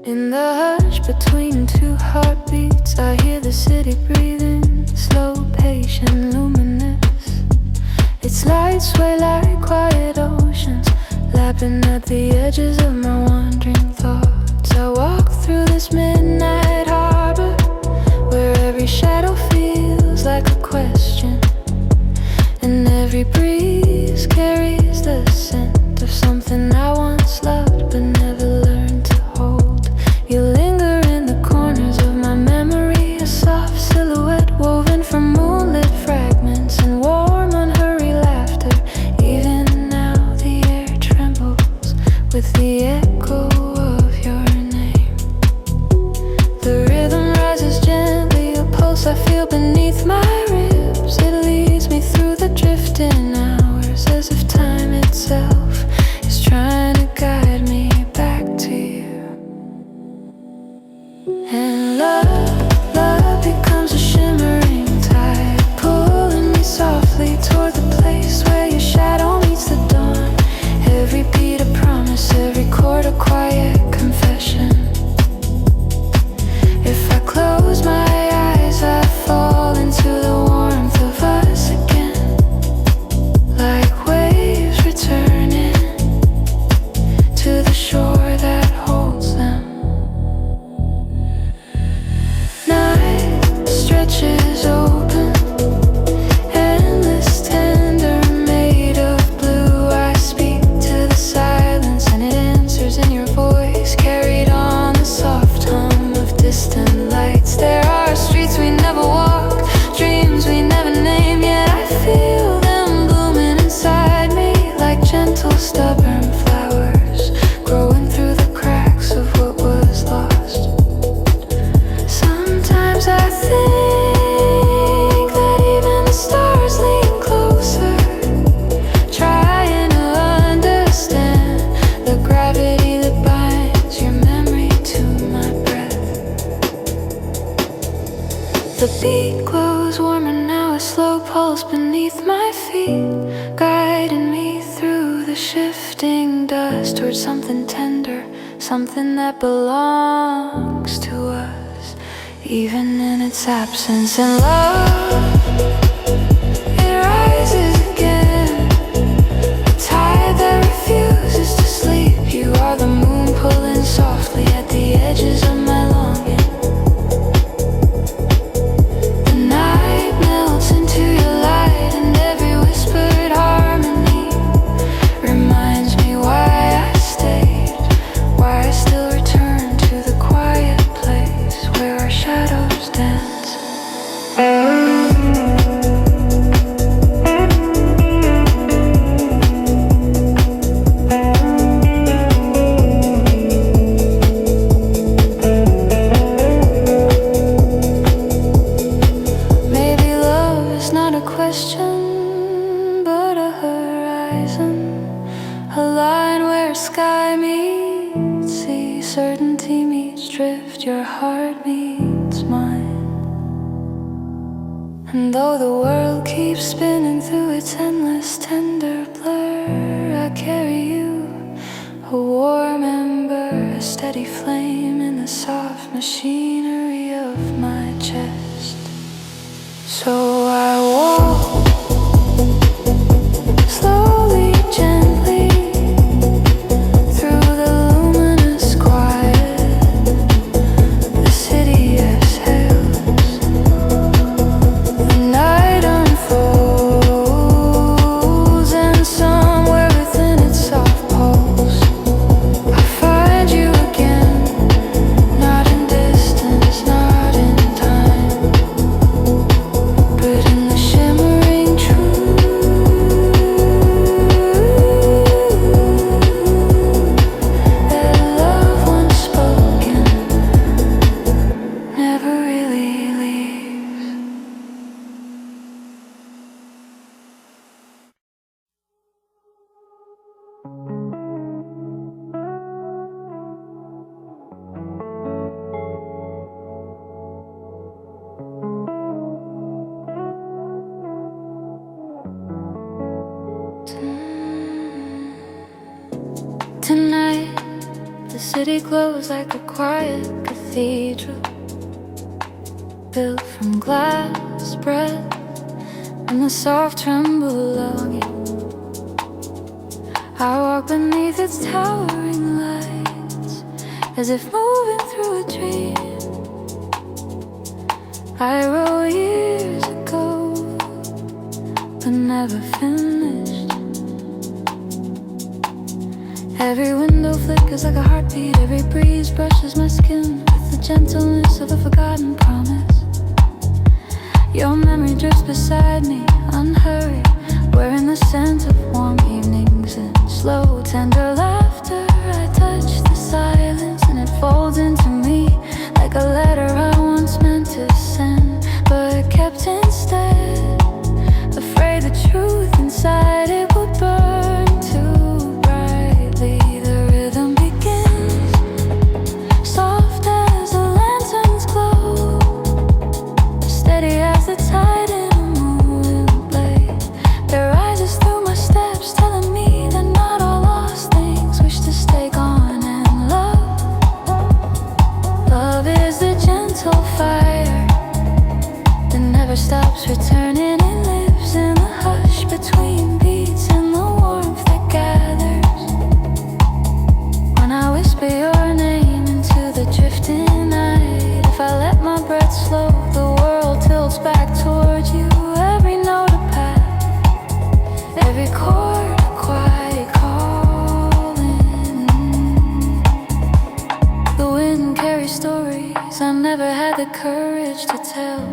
In the hush between two heartbeats, I hear the city breathing, slow, patient, luminous. Its lights sway like quiet oceans, lapping at the edges of my wandering thoughts. I walk through this midnight harbor, where every shadow feels like a question, and every breeze carries the scent of something I once loved but never learned to hold. You linger in the corners of my memory, a soft silhouette woven from moonlit fragments and warm, unhurried laughter. Even now the air trembles with the echo of your name. The rhythm rises gently, a pulse I feel beneath my ribs. It leads me through the drifting hours, as if time itself is trying to guide me back to you. And love becomes a shimmering tide, pulling me softly toward the place where your shadow meets the dawn. Every beat a promise, every chord a quiet confession. If I close my eyes, I fall into the warmth of us again, like waves returning to the shore that holds them. Night stretches open, endless, tender, made of blue. I speak to the silence and it answers in your voice, carried on the soft hum of distant lights. There are streets we never walk, dreams we never name, yet I feel them blooming inside me like gentle, stubborn flowers growing through the cracks of what was lost. Sometimes I think that even the stars lean closer, trying to understand the gravity that binds your memory to my breath. The beat grows warmer now, a slow pulse beneath my feet, guiding me through the shifting dust towards something tender, something that belongs to us, even in its absence. And love, it rises again, a tide that refuses to sleep. You are the moon pulling softly at the edges of my longing. The night melts into your light, and every whispered harmony reminds me why I stayed, why I still return to the quiet place where our shadows dance. Maybe love is not a question, but a horizon, a line where sky meets sea, certainty meets drift, your heart meets mine. And though the world keeps spinning through its endless tender blur, I carry you, a warm ember, a steady flame in the soft machinery of my chest. So I walk slowly, gently, through the luminous quiet. The city exhales, the night unfolds, and somewhere within its soft pulse I find you again, not in distance, The city glows like a quiet cathedral, built from glass, breath, and the soft tremble longing. I walk beneath its towering lights, as if moving through a dream. I wrote years ago, but never finished. Every window flickers like a heartbeat, every breeze brushes my skin with the gentleness of a forgotten promise. Your memory drifts beside me, unhurried, wearing the scent of warm evenings and slow, tender laughter. I touch the silence and it folds into me like a letter I once meant to send, but kept instead, afraid the truth inside it would burn too brightly. The rhythm begins, soft as the lantern's glow, steady as the tide in a moving blade. It rises through my steps, telling me that not all lost things wish to stay gone. And love is the gentle fire that never stops returning. It lives in the hush between beats and the warmth that gathers when I whisper your name into the drifting night. If I let my breath slow, the world tilts back towards you. Every note a path, every chord a quiet calling. The wind carries stories I never had the courage to tell.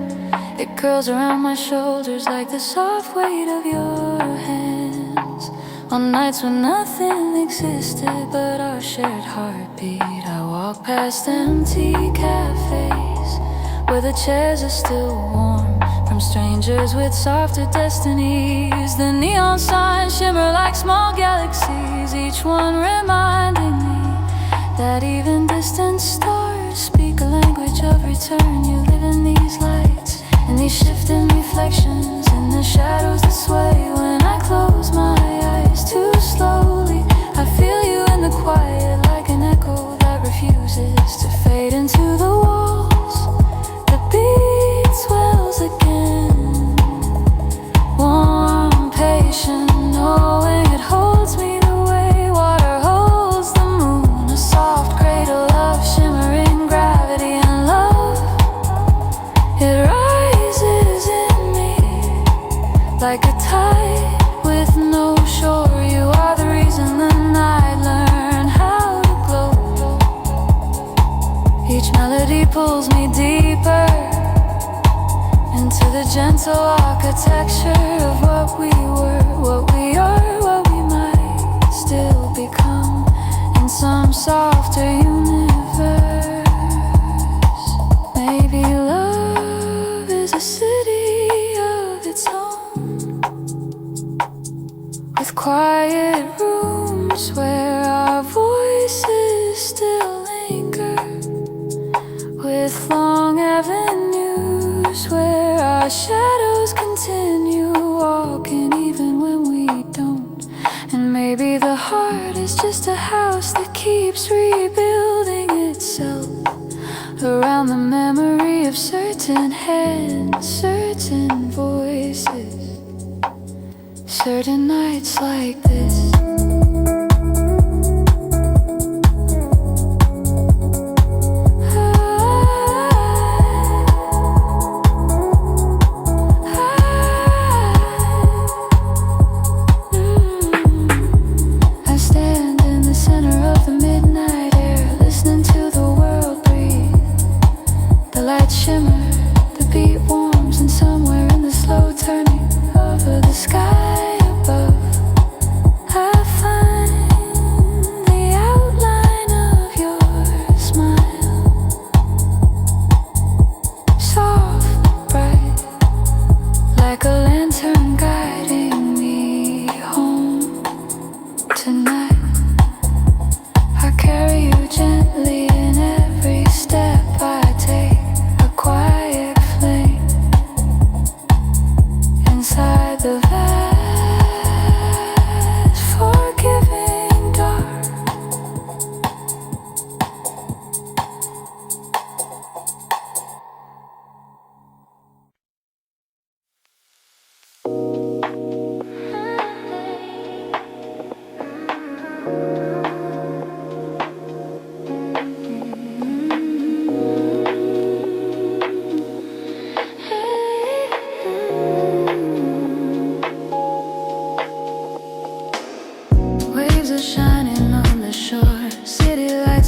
It curls around my shoulders like the soft weight of your hands. On nights when nothing existed but our shared heartbeat, I walk past empty cafes where the chairs are still warm from strangers with softer destinies. The neon signs shimmer like small galaxies, each one reminding me that even distant stars speak a language of return. You live in these lights, in these shifting reflections, in the shadows that sway when I close my eyes too slowly. I feel you in the quiet like an echo that refuses to fade into the walls. The beat swells again, warm, patient, knowing it holds me the way water holds the moon. A soft cradle of shimmering gravity and love. It rises in me like a tide with no shore. You are the reason the night learned how to glow. Each melody pulls me deeper into the gentle architecture of what we were, what we are, what we might still become in some softer universe. Maybe love is a city of its own, with quiet rooms where our voices still linger, with long avenues where our shadows continue walking even when we don't. And maybe the heart is just a house that keeps rebuilding itself around the memory of certain hands, certain voices, certain nights like this. I stand in the center of the midnight air, listening to the world breathe. The lights shimmer, the beat warms, and somewhere in the slow turning over the sky above, I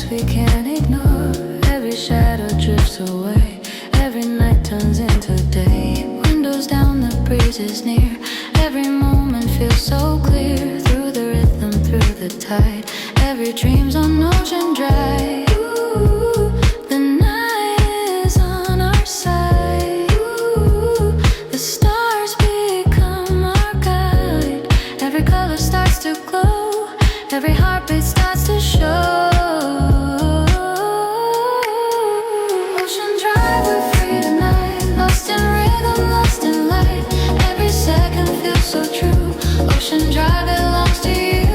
lights we can't ignore. Every shadow drifts away, every night turns into day. Windows down, the breeze is near. Every moment feels so clear. Through the rhythm, through the tide, every dream's on ocean drive. Ooh, the night is on our side. Ooh, the stars become our guide. Every color starts to glow, every heartbeat starts to show. Ocean drive, we're free tonight, lost in rhythm, lost in light. Every second feels so true. Ocean drive belongs to you.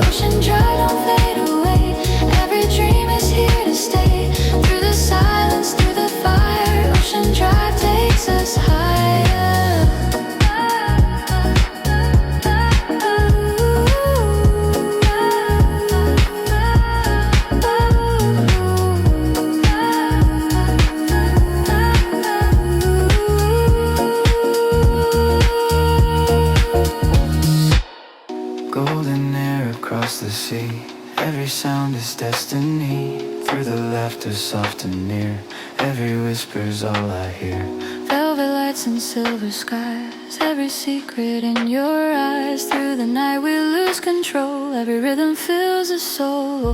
Ocean drive, don't fade away. Every dream is here to stay. Through the silence, through the fire, ocean drive takes us higher. Golden air across the sea, every sound is destiny. Through the laughter soft and near, every whisper's all I hear. Velvet lights and silver skies, every secret in your eyes. Through the night we lose control, every rhythm fills a soul.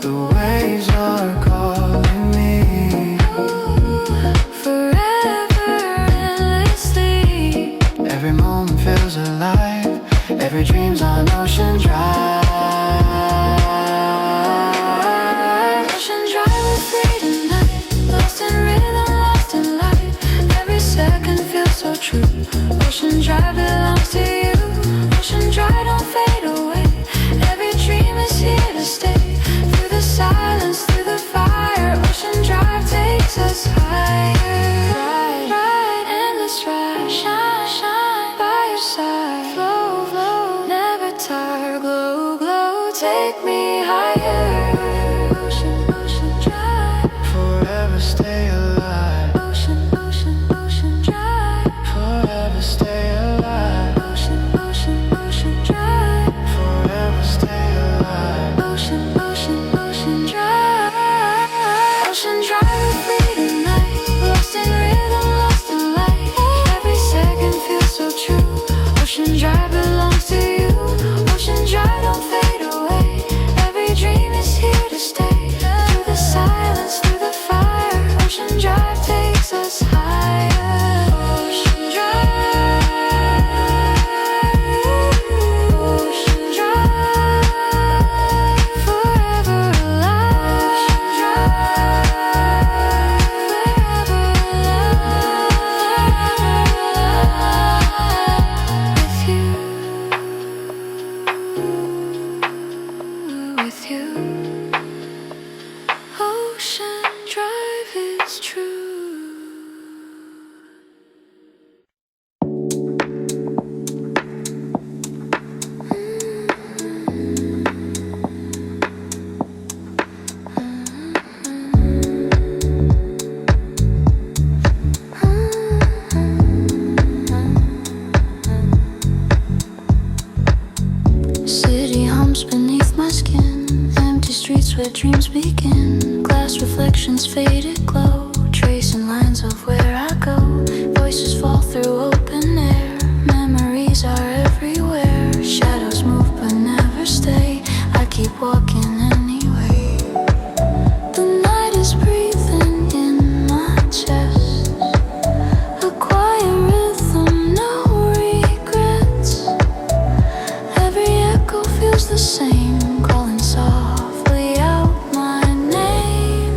The waves are calling me, Forever, endlessly. every moment feels alive, every dream's on ocean drive. Ocean drive, we're free tonight, lost in rhythm, lost in light. Every second feels so true. Ocean drive belongs to you. Ocean drive, don't fade away. Every dream is here to stay. Through the silence, through the fire, ocean drive takes us higher. Ride, ride, endless ride, shine, shine by your side. Flow, flow, never tire, glow, glow, take me higher. Ocean, ocean drive, Forever stay alive, ocean, ocean, ocean drive. forever stay alive, Ocean, ocean, ocean drive. forever stay alive. Ocean, ocean, ocean drive. Ocean drive, we're free tonight, lost in rhythm, lost in light. Every second feels so true. Ocean drive belongs to you. Ocean drive, don't fade away. Every dream is here to stay. Through the silence, through the fire, ocean drive takes us higher. Ocean drive. Ocean drive, forever alive. Ocean drive, forever alive. With you, ocean drive is true. City hums beneath my skin, empty streets where dreams begin. Glass reflections, faded glow, tracing lines of where I go. Voices fall through open air, memories are everywhere. Shadows move but never stay, I keep walking anyway. The night is breathing in my chest, a quiet rhythm, no regrets. Every echo feels the same, calling softly out my name.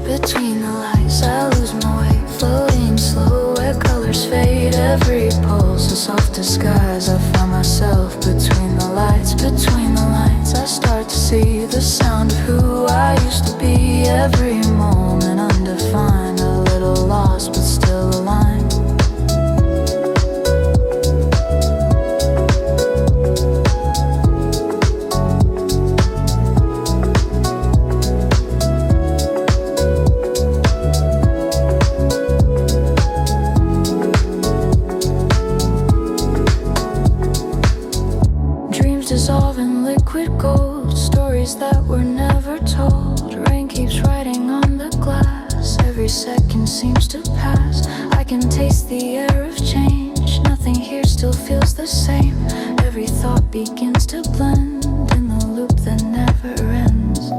Between the lights I lose my way, floating slow where colors fade. Every pulse a soft disguise, I find myself between the lights. Between the lines I start to see the sound of who I used to be. Every moment undefined, a little lost but still aligned. Dissolve in liquid gold, stories that we're never told. Rain keeps writing on the glass. Every second seems to pass. I can taste the air of change. Nothing here still feels the same. Every thought begins to blend in the loop that never ends.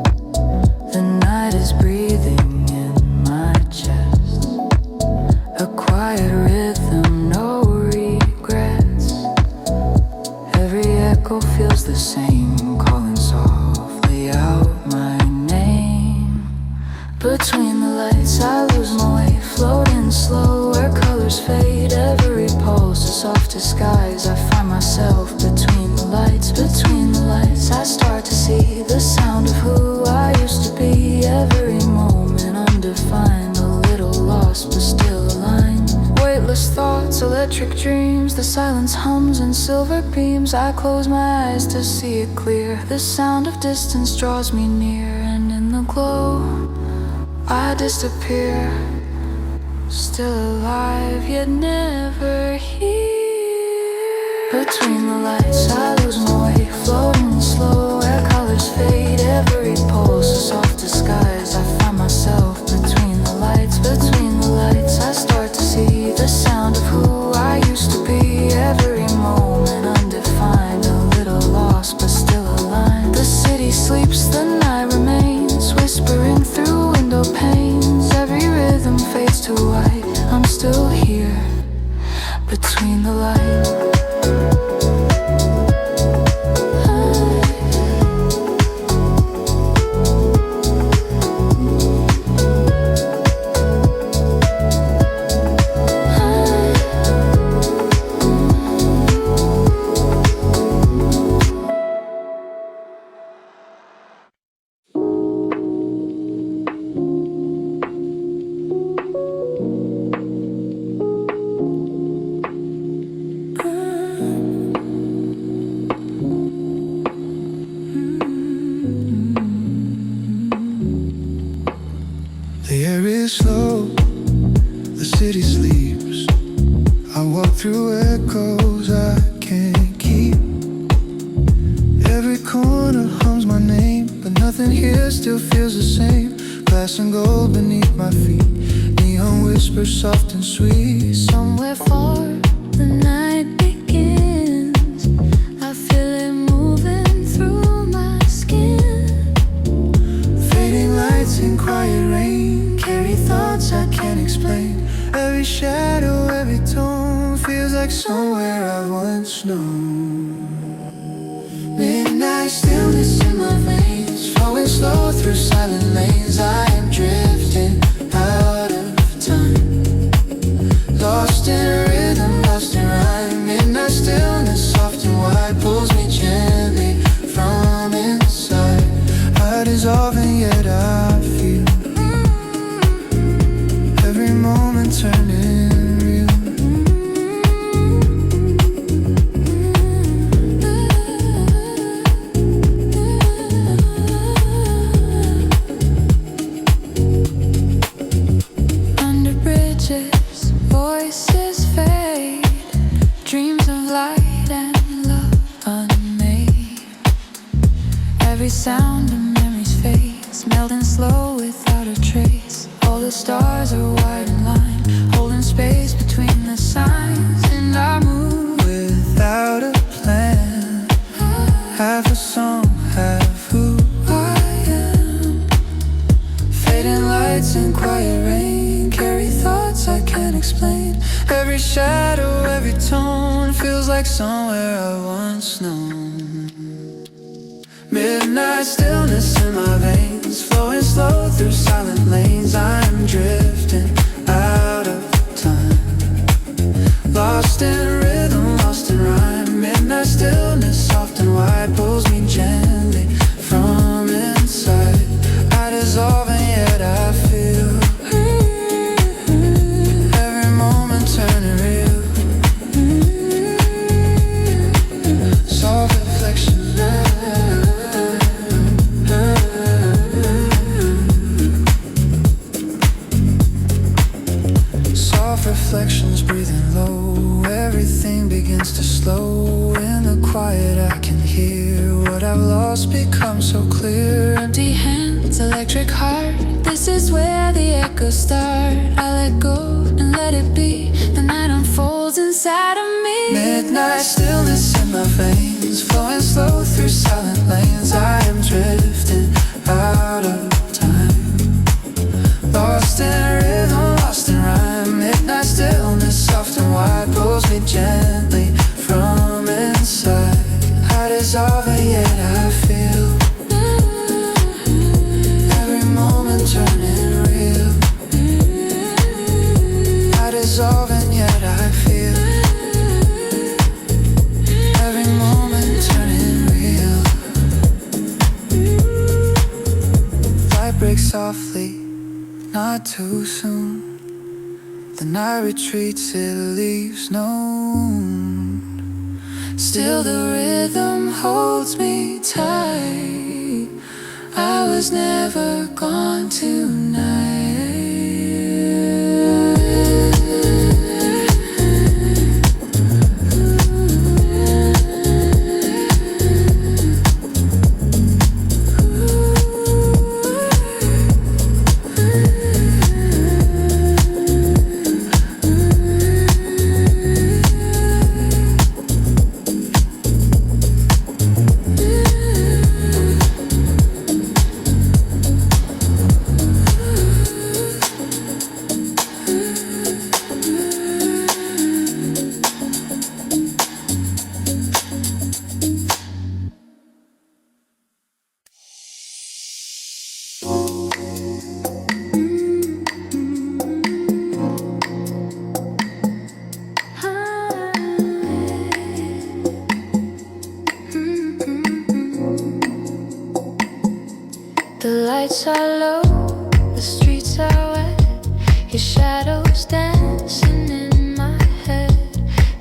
The night is breathing in my chest. A quiet rhythm, no regrets. Every echo feels the same, calling softly out my name. Between the lights I lose my way, floating slow where colors fade. Every pulse a soft disguise. I find myself between the lights. Between the lights I start to see the sound of who I used to be. Every moment undefined, a little lost but still aligned. Weightless thoughts, electric dreams. The silence hums in silver beams. I close my eyes to see it clear. The sound of distance draws me near, and in the glow I disappear. Still alive, yet never here. Between the lights I lose my way, floating slow where colors fade. Every pulse a soft disguise. I find myself between the lights. Between the lights I start to see the sound of who I used to be. Every moment undefined, a little lost but still aligned. The city sleeps, the night remains, whispering through window panes. Every rhythm fades to white. I'm still here, between the lights. The air is slow, the city sleeps. I walk through echoes I can't keep. Every corner hums my name, but nothing here still feels the same. Glass and gold beneath my feet, neon whispers soft and sweet. Somewhere far, the night begins. I feel it moving through my skin. Fading lights and quiet rain carry thoughts I can't explain. Every shadow, every tone feels like somewhere I once known. Midnight stillness in my veins, flowing slow through silent lanes. I am drifting out of time, lost in rhythm, lost in rhyme. Midnight stillness, soft and wide, pulls me gently from inside. I dissolve and yet I feel every moment turning real. Under bridges, voices fade. Dreams of light and love unmade. Every sound and memories fades, melting slow without a trace. All the stars are wide in line, holding space between the signs. And I move Without a plan, half a song, half who I am. fading lights and quiet rain carry thoughts I can't explain. Every shadow, every tone feels like somewhere I once known. Midnight stillness in my veins, flowing slow through silent lanes. I'm drifting out of time, lost in rhythm, lost in rhyme. Midnight stillness, soft and wide, pulls me gently from inside. I dissolve and yet I feel every moment turning real. Soft reflection, electric heart. This is where the echoes start. I let go and let it be. The night unfolds inside of me. Midnight stillness in my veins, flowing slow through silent lanes. I am drifting out of time, lost in rhythm, lost in rhyme. Midnight stillness, soft and wide, pulls me gently from inside. I dissolve it, yet I feel every moment turning real. I dissolve and yet I feel every moment turning real. Light breaks softly, not too soon. The night retreats, it leaves no wound. Still the rhythm holds me tight. I was never gone tonight. The lights are low, the streets are wet. Your shadows dancing in my head.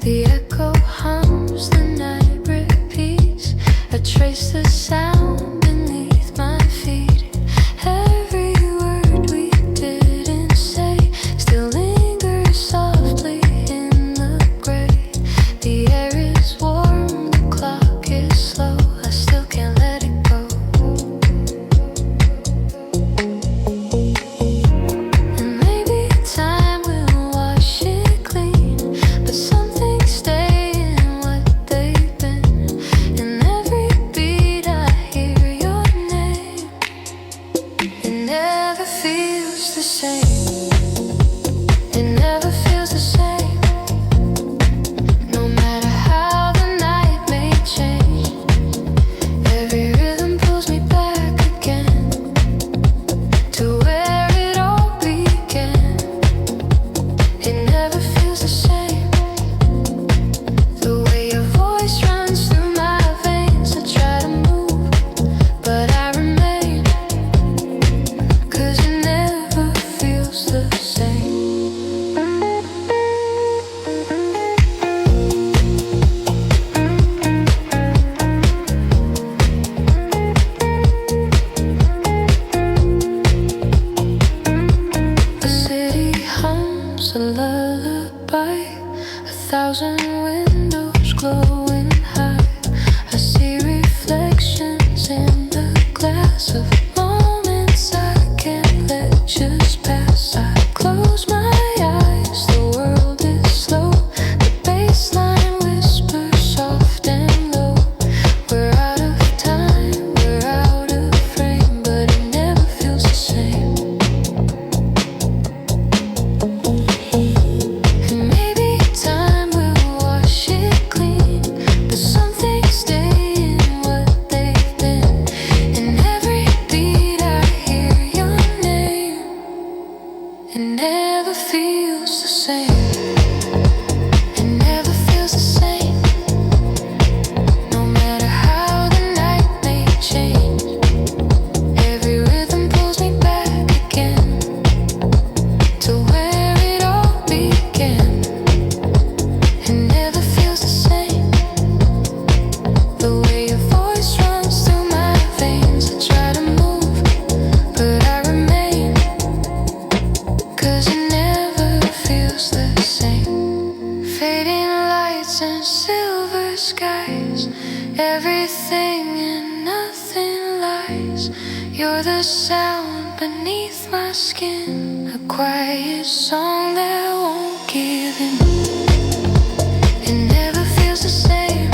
The echo hums, the night repeats. I trace the sound beneath my feet. Every word we didn't say still lingers softly in the gray. The air is warm, the clock is slow. I still can't let it go. A lullaby, 1,000 windows glowing high. I see reflections in the glass of moments I can't let just pass. I close my eyes, the world is slow. The bassline whispers soft and low. We're out of time, we're out of frame, but it never feels the same. Everything and nothing lies. You're the sound beneath my skin, a quiet song that won't give in. It never feels the same.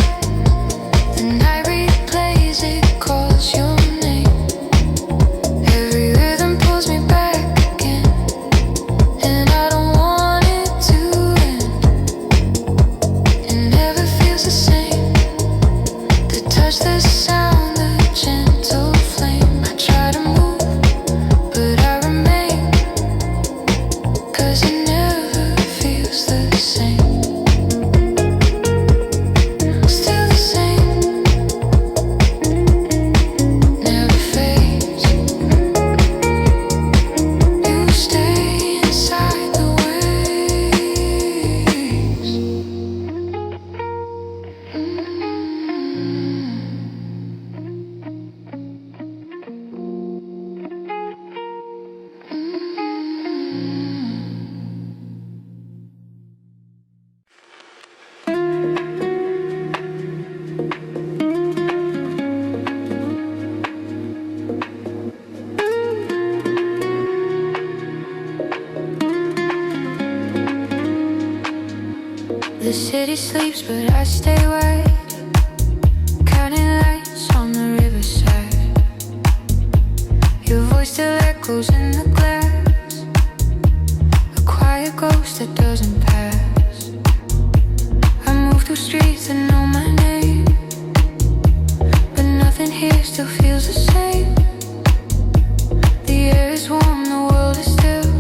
The night replays, it calls your name. Every rhythm pulls me back again, and I don't want it to end. It never feels the same. The touch, the sound, the gentle flame. I try to move, but I remain, 'cause it never feels the same. Still the same, never fades. You stay inside the waves. The city sleeps, but I stay awake, counting lights on the riverside. Your voice still echoes in the glass, a quiet ghost that doesn't pass. I move through streets that know my name, but nothing here still feels the same. The air is warm, the world is still,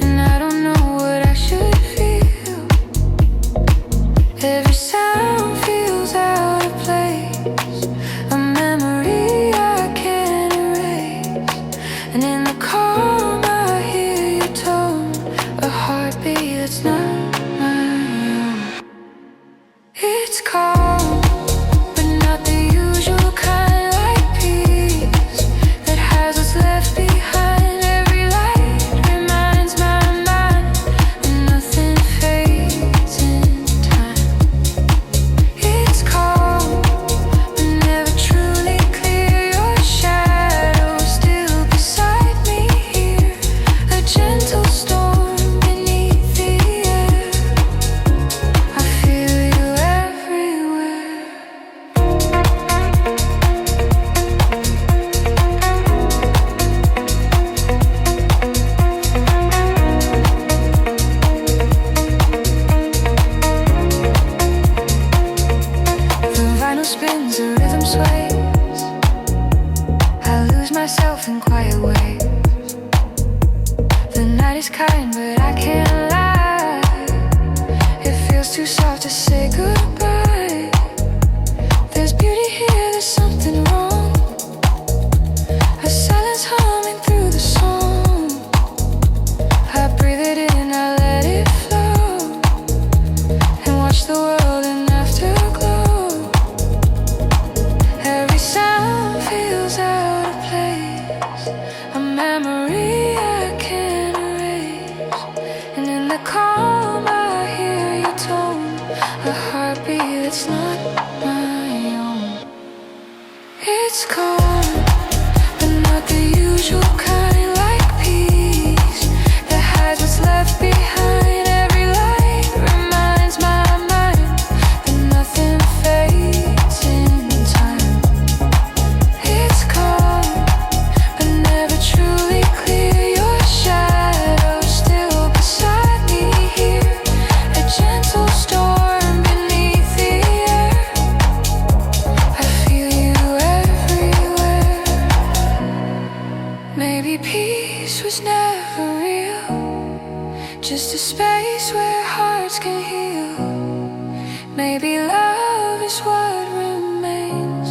and I don't know what I should feel. Every sound feels out of place, a memory I can't erase. And in the calm I hear your tone, a heartbeat that's not my own. It's calm, but not the usual kind, like peace that has what's left behind. Every light reminds my mind that nothing fades in time. It's calm, but never truly clear. Your shadow still beside me here, a gentle storm beneath the air. I feel you everywhere. The vinyl spins, the rhythm sways. I lose myself in quiet ways. The night is kind, but I can't lie. It feels too soft to say goodbye. There's beauty here, there's something wrong. A silence humming through the song. I breathe it in, I let it flow, and watch the world in afterglow. Every sound feels out of place, a memory I can't erase. And in the calm I hear your tone, a heartbeat that's not my own. It's calm, but not the usual kind, like peace that hides what's left behind. Every light reminds my mind that nothing fades in time. It's calm, but never truly clear. Your shadow still beside me here, a gentle storm beneath the air. I feel you everywhere. Maybe peace was never real, just a space where hearts can heal. Maybe love is what remains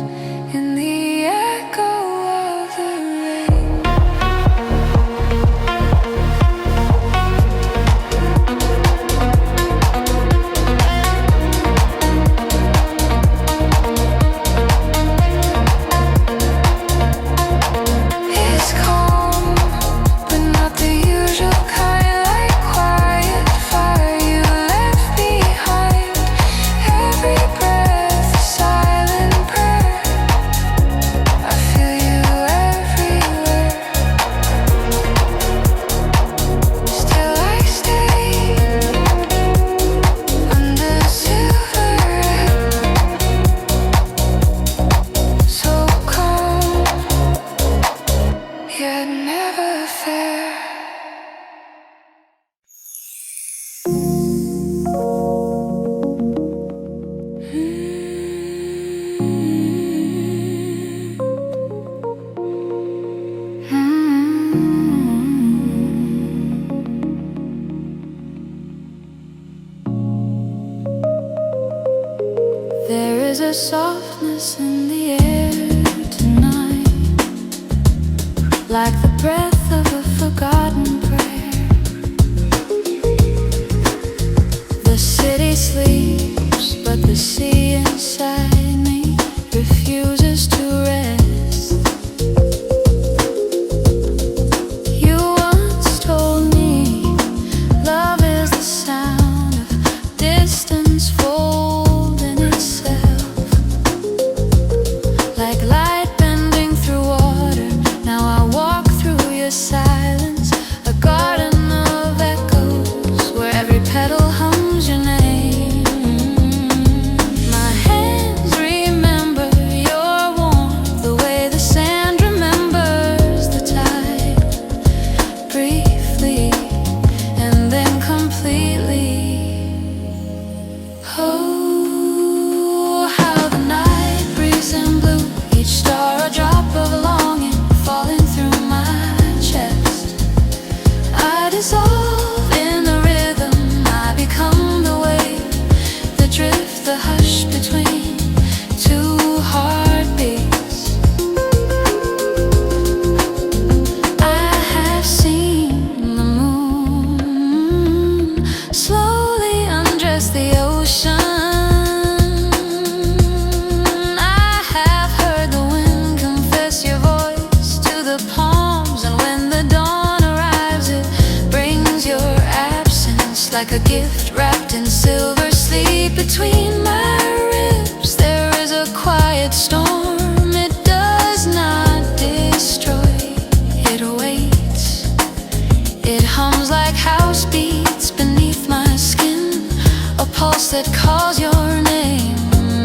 in the echo of the rain. It's calm, but not the usual kind, like quiet fire you left behind. Every breath, a sigh. a softness in the air tonight, like the breath of a forgotten prayer. The city sleeps, but the sea inside me refuses to rest. You once told me love is the sound of distance folding itself, like light bending through water. Now I walk through your silence, a garden of echoes where every petal hums your name. My hands remember your warmth, the way the sand remembers the tide, briefly and then completely. Oh, how the night breeze in blue, each star a drop of longing falling through my chest. I dissolve in the rhythm, I become the wave, the drift, the hush between two heartbeats. I have seen the moon slowly undress the ocean. I have heard the wind confess your voice to the palms, and when the dawn arrives, it brings your absence like a gift wrapped in silver. Sleep between my ribs, there is a quiet storm. It does not destroy, it waits. It hums like house beats beneath my skin, a pulse that calls your name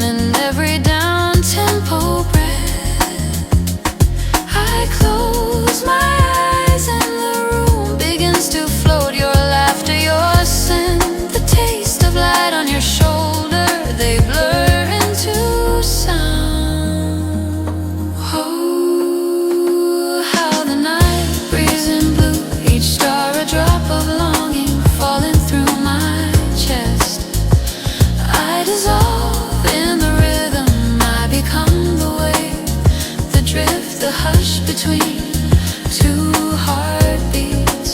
in every down-tempo breath. I close my eyes and the room begins to float. Your laughter, your scent, the taste of light on your shoulder, they blur into sound. Oh, how the night breeze in blue, each star a drop of longing falling through my chest. I dissolve in the rhythm, I become the wave, the drift, the hush between two heartbeats.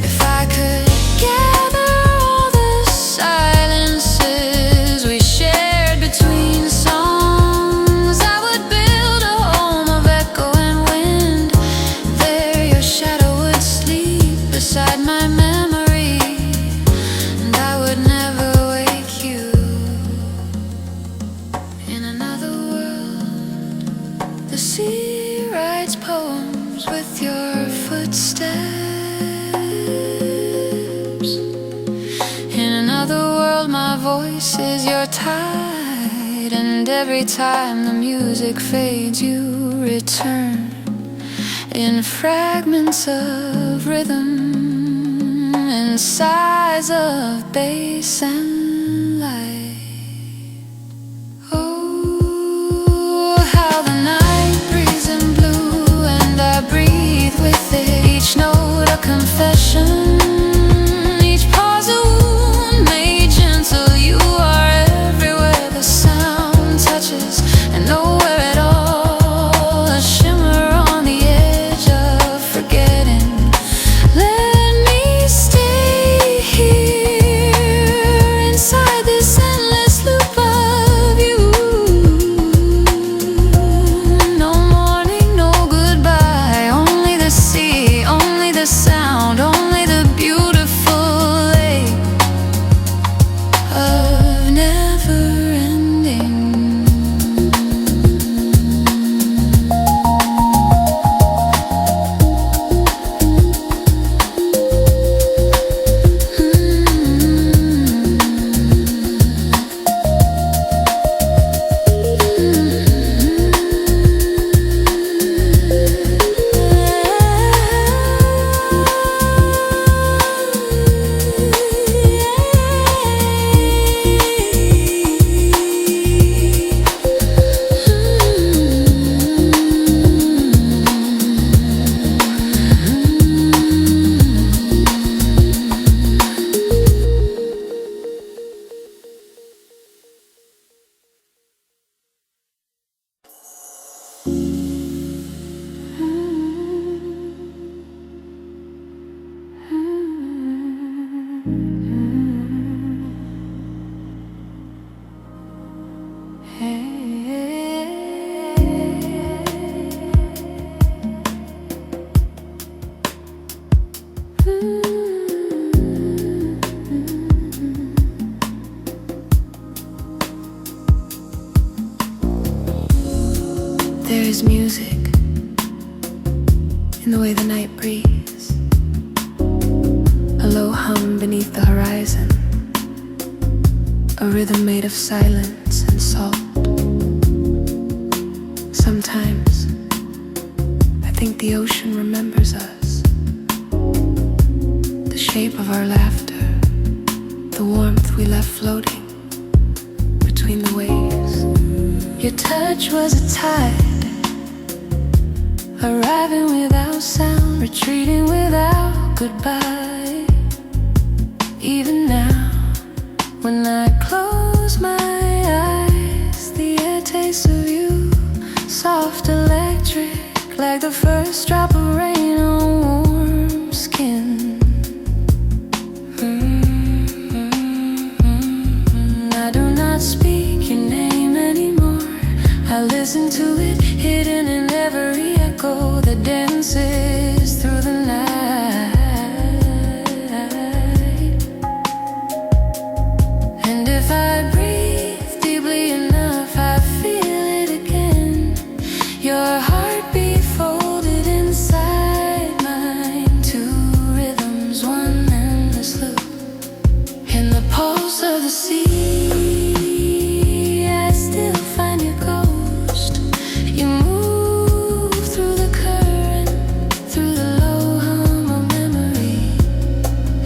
If I could gather all the silences we shared between songs, I would build a home of echo and wind. There your shadow would sleep beside my memory, and I would never wake you. In another world, the sea writes poems with your footsteps. In another world, my voice is your tide, and every time the music fades, you return in fragments of rhythm, in sighs of bass and light. Oh, how the night breeze in blue, and I breathe with it. Each note a confession, each pause a wound made gentle. You are everywhere the sound touches, and nowhere at all, a shimmer on the edge of forgetting. Let me stay here inside this endless loop of you. No morning, no goodbye, only the sea, only the sound, only the There is music in the way the night breathes, a low hum beneath the horizon, a rhythm made of silence and salt. Sometimes I think the ocean remembers us, the shape of our laughter, the warmth we left floating between the waves. Your touch was a tide, arriving without sound, retreating without goodbye. Even now, when I close my eyes, the air tastes of you, soft electric, like the first drop of rain on warm skin. I do not speak your name anymore. I listen to it, hidden in every echo that dances through the night. And if I breathe deeply enough, I feel it again. Your heartbeat folded inside mine, two rhythms, one endless loop. In the pulse of the sea, I still find your ghost. You move through the current, through the low hum of memory.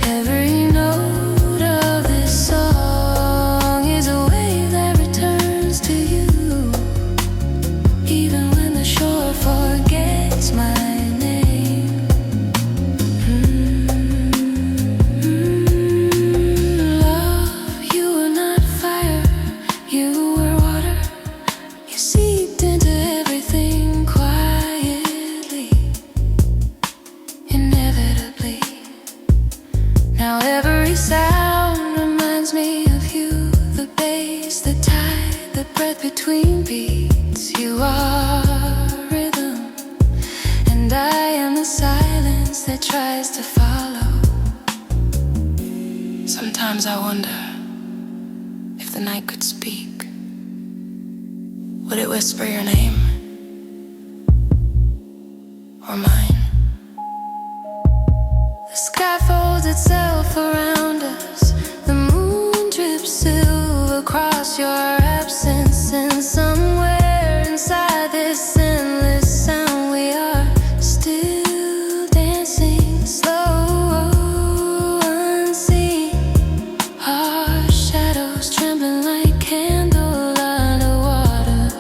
Every note of this song is a wave that returns to you, even when the shore forgets my name. Love, you were not fire, you were water. You seeped into everything quietly, inevitably. Now every sound reminds me of you, the bass, the tide, the breath between beats. You are rhythm, and I am the silence that tries to follow. Sometimes I wonder if the night could speak. Would it whisper your name or mine? The sky folds itself around us, the moon drips silver across your absence, and somewhere inside this endless sound we are still dancing slow, unseen. Our shadows trembling like candle underwater.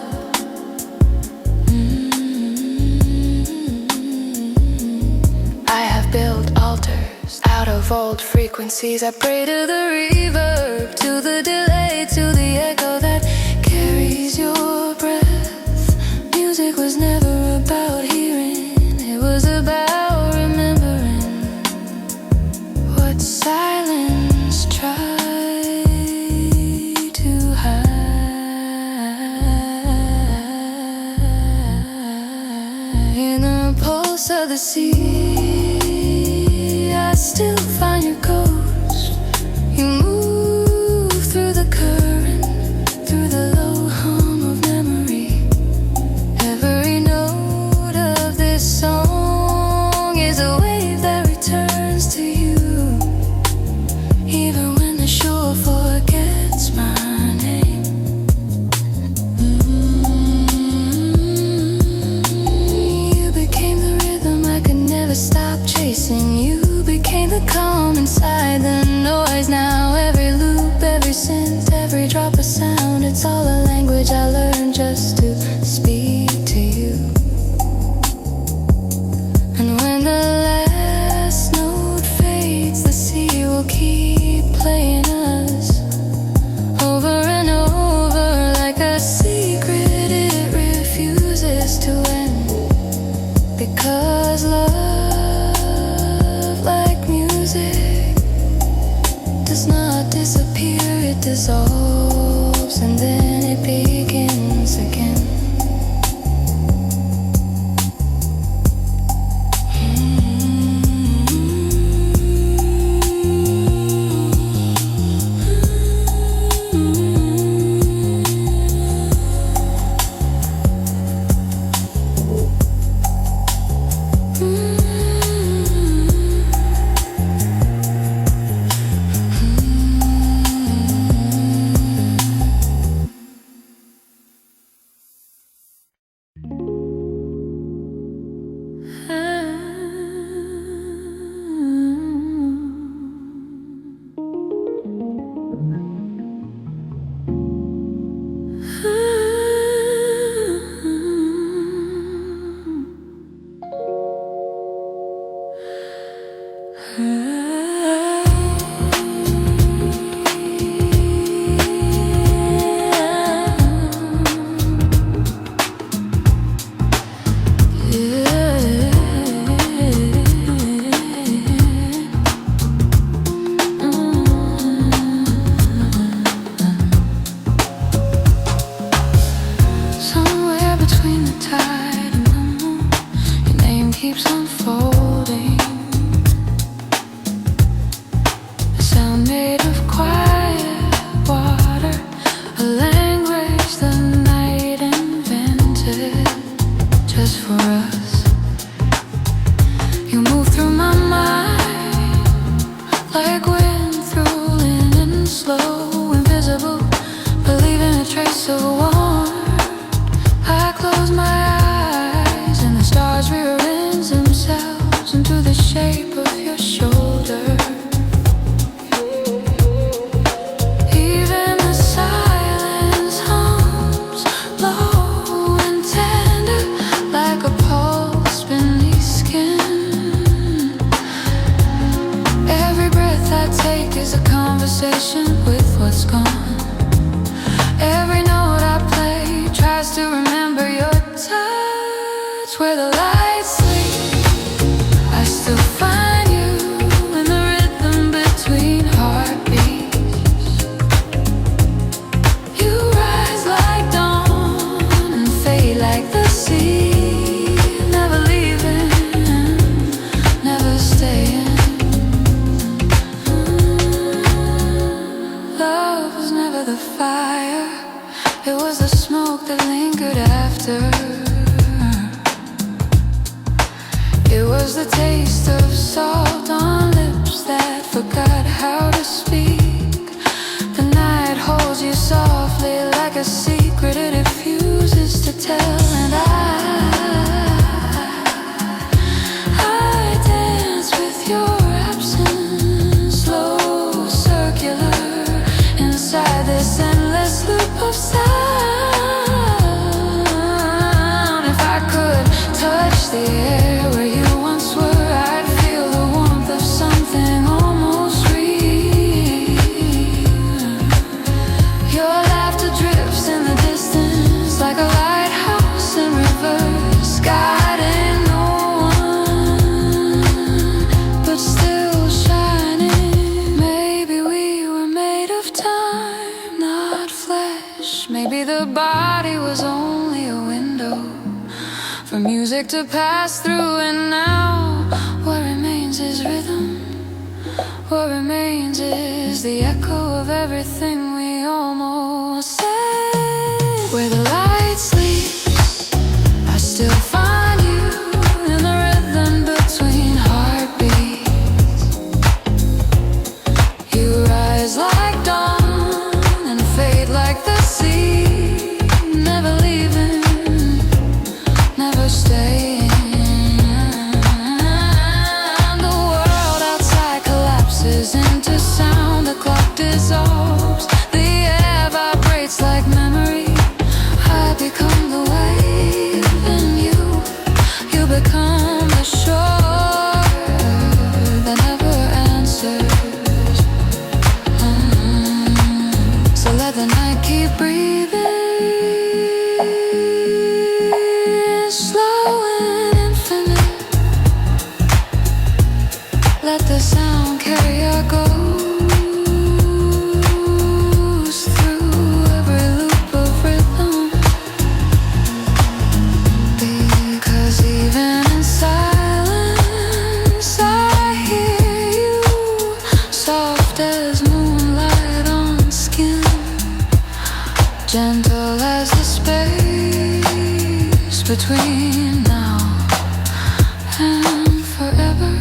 I have built altars out of old frequencies. I pray to the reverb, to the delay, to the echo that carries your breath. Music was never about hearing, it was about remembering what silence tried to hide. In the pulse of the sea, I still find your ghost. You move through the current, through the low hum of memory. Every note of this song is a wave that returns to you, even when the shore forgets my name. You became the rhythm I could never stop chasing. You became the calm inside the noise. Now every loop, every scent, every drop of sound, it's all a language I learned just to speak to you. And when the last note fades, the sea will keep playing us over and over like a secret it refuses to end. Because love, like music, does not disappear, it dissolves, and then it begins again. where the lights sleep, I still find you in the rhythm between heartbeats. You rise like dawn and fade like the sea, never leaving, never staying. Love was never the fire, it was the smoke that lingered after. It was the taste of salt on lips that forgot how to speak. The night holds you softly like a secret it refuses to tell. And I dance with your absence, slow, circular, inside this endless loop of sound. If I could touch the air where you once were, I'd feel the warmth of something almost real. Your laughter drifts in the distance like a lighthouse in reverse, guiding no one, but still shining. Maybe we were made of time, not flesh. Maybe the body was only a window for music to pass through. And now what remains is rhythm, what remains is the echo of everything we almost said. Where the light sleeps, I still find you in the rhythm between heartbeats. You rise like dawn and fade like the sea, never leaving, never staying. The world outside collapses into sound, the clock dissolves, the air vibrates like memory. I become the wave and you become the shore that never answers. So let the night keep breathing, slow and infinite. Let the sound carry our ghost through every loop of rhythm. Because even in silence, I hear you, soft as moonlight on skin, gentle as the space between now and forever.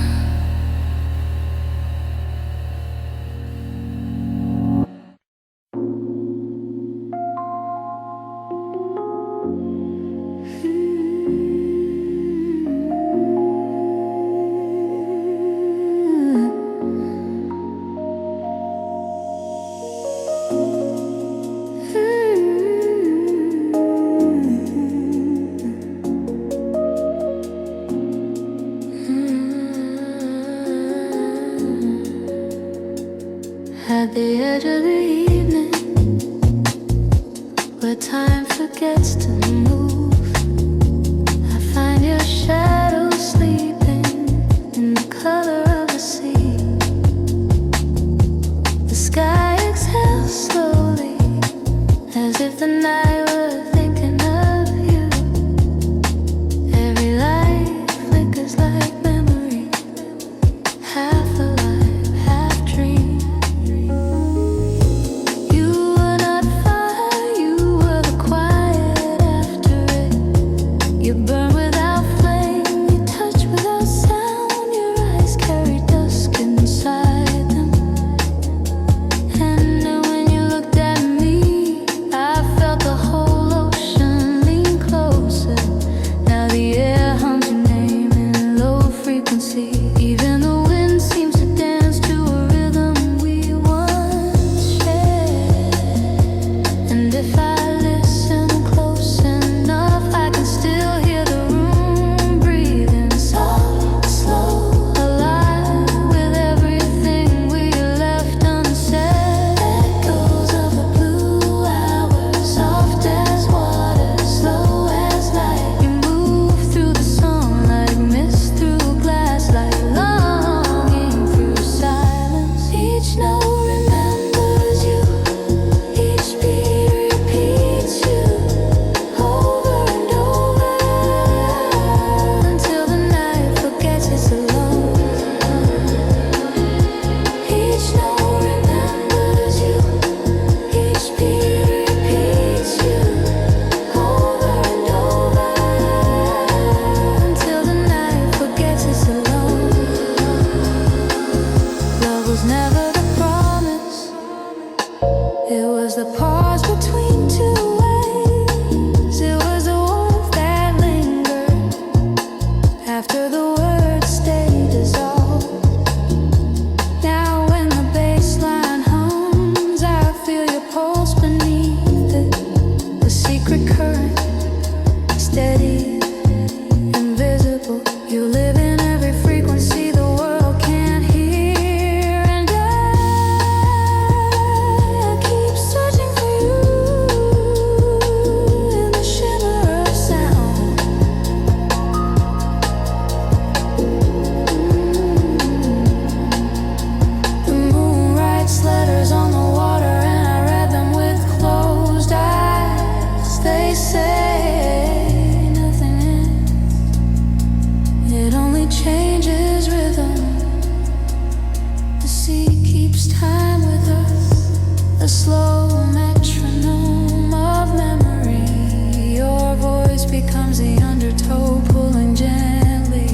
Sometimes the undertow pulling gently,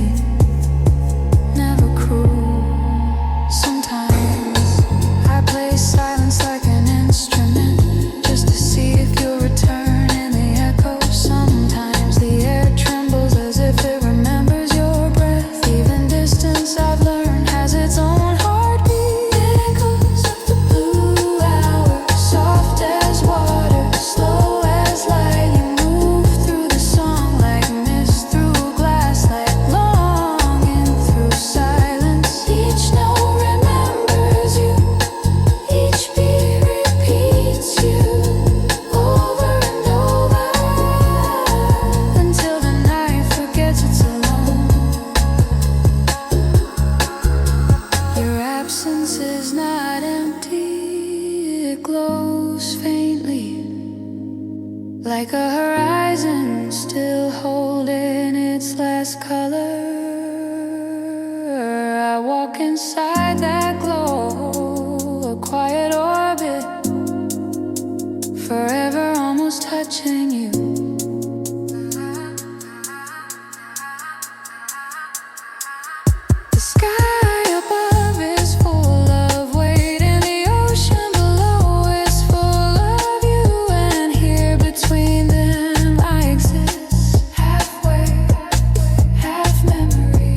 never cruel. Sometimes I play silence like an instrument, just to see if you'll return in the echo. Sometimes the air trembles as if it remembers your breath. Even distance, I've learned, has its own heartbeat. Echoes of the blue hour, soft as water, slow as light. You move through the song like mist through glass, like longing through silence. Each note remembers you, each beat repeats you over and over, until the night forgets it's alone. Your absence is not empty, it glows faintly, like a horizon still holding its last color. I walk inside that glow, a quiet orbit, forever almost touching you. The sky above is full of weight, and the ocean below is full of you. And here between them I exist, halfway, half memory.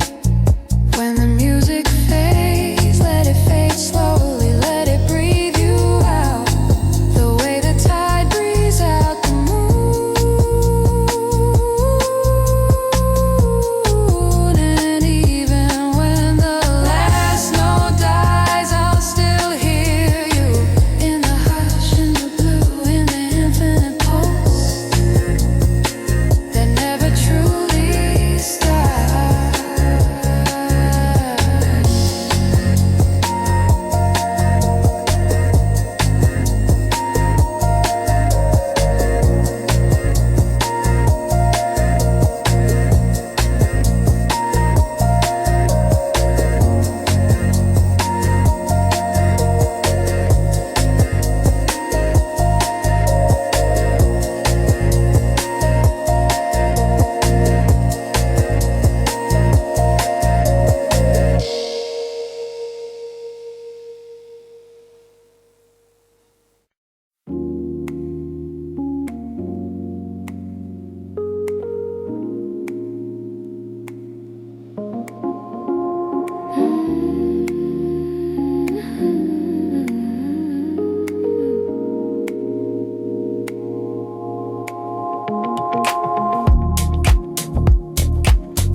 When the music fades, let it fade slowly, let it breathe you out, the way the tide breathes out the moon. And even when the last note dies, I'll still hear you in the hush, in the blue, in the infinite pulse that never truly stops.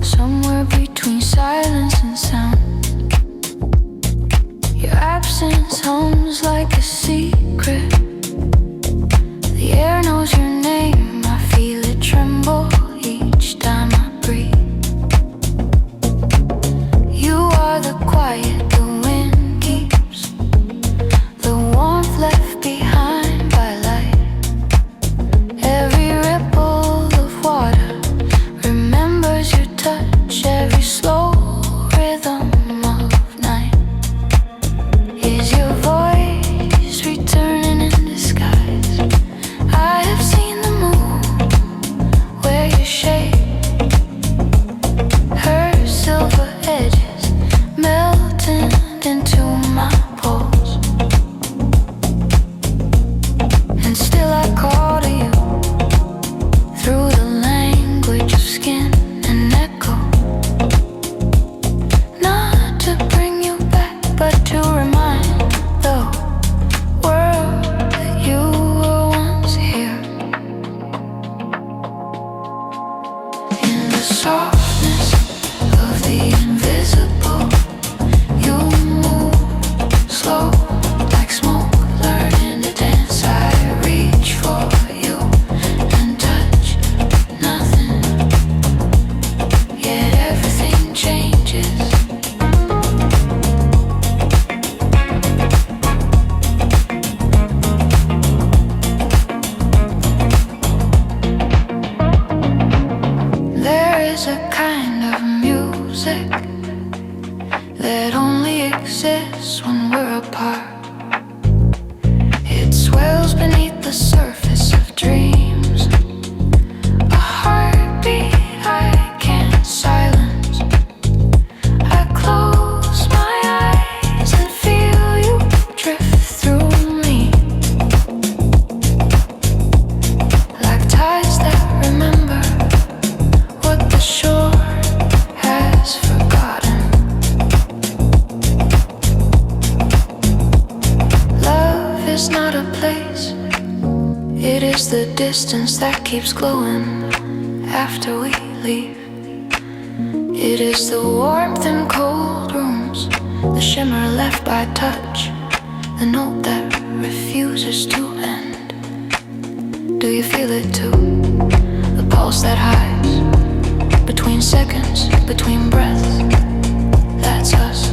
Somewhere between silence and sound, your absence hums like a secret. The air knows your name, I feel it tremble each time I breathe. You are the quiet the wind keeps, the warmth left behind by light. Every ripple of water remembers your touch, every slow rhythm of night. Is your voice returning in disguise? I have seen the moon wear your shade, her silver edges melting into my pulse. And still I call to you through the language of skin and echo, not to bring you back, but to remind the world that you were once here. In the softness of the invisible, you move slow like smoke, learning to dance. I reach for you and touch nothing, yet everything changes. There is a kind of music distance that keeps glowing after we leave. It is the warmth in cold rooms, the shimmer left by touch, the note that refuses to end. Do you feel it too? The pulse that hides between seconds, between breaths. That's us,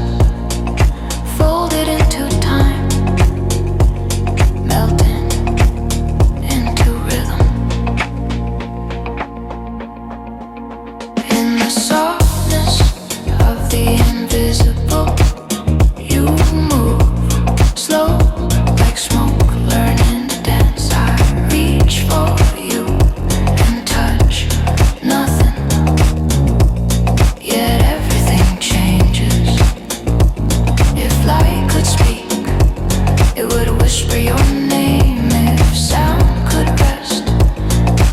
folded into time, melting into rhythm. In the softness of the invisible, you move slow like smoke, learning to dance. I reach for you and touch nothing, yet everything changes. If light could speak, it would whisper your name. If sound could rest,